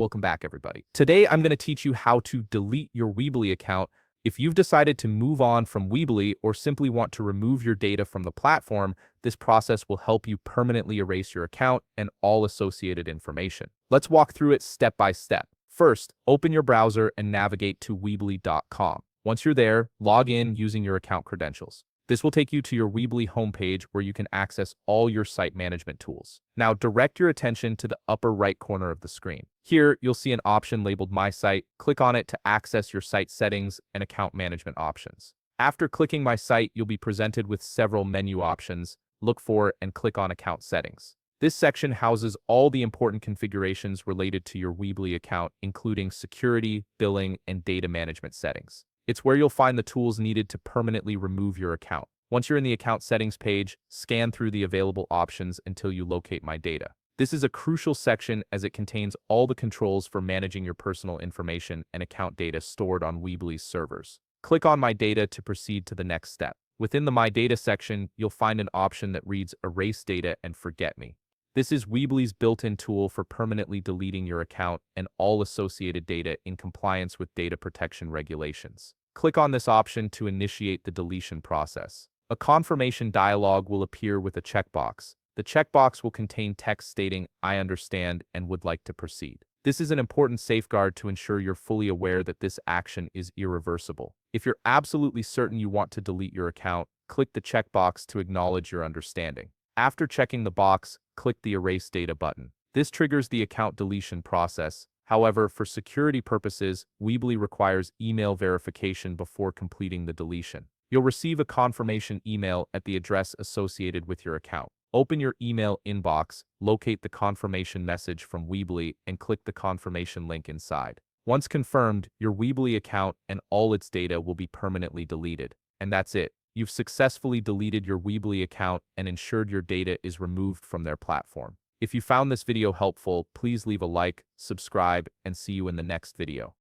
Welcome back, everybody. Today, I'm going to teach you how to delete your Weebly account. If you've decided to move on from Weebly or simply want to remove your data from the platform, this process will help you permanently erase your account and all associated information. Let's walk through it step by step. First, open your browser and navigate to Weebly.com. Once you're there, log in using your account credentials. This will take you to your Weebly homepage where you can access all your site management tools. Now direct your attention to the upper right corner of the screen. Here, you'll see an option labeled My Site. Click on it to access your site settings and account management options. After clicking My Site, you'll be presented with several menu options. Look for and click on Account Settings. This section houses all the important configurations related to your Weebly account, including security, billing, and data management settings. It's where you'll find the tools needed to permanently remove your account. Once you're in the account settings page, scan through the available options until you locate My Data. This is a crucial section as it contains all the controls for managing your personal information and account data stored on Weebly's servers. Click on My Data to proceed to the next step. Within the My Data section, you'll find an option that reads Erase Data and Forget Me. This is Weebly's built-in tool for permanently deleting your account and all associated data in compliance with data protection regulations. Click on this option to initiate the deletion process. A confirmation dialog will appear with a checkbox. The checkbox will contain text stating, "I understand and would like to proceed." This is an important safeguard to ensure you're fully aware that this action is irreversible. If you're absolutely certain you want to delete your account, click the checkbox to acknowledge your understanding. After checking the box, click the Erase Data button. This triggers the account deletion process. However, for security purposes, Weebly requires email verification before completing the deletion. You'll receive a confirmation email at the address associated with your account. Open your email inbox, locate the confirmation message from Weebly, and click the confirmation link inside. Once confirmed, your Weebly account and all its data will be permanently deleted. And that's it. You've successfully deleted your Weebly account and ensured your data is removed from their platform. If you found this video helpful, please leave a like, subscribe, and see you in the next video.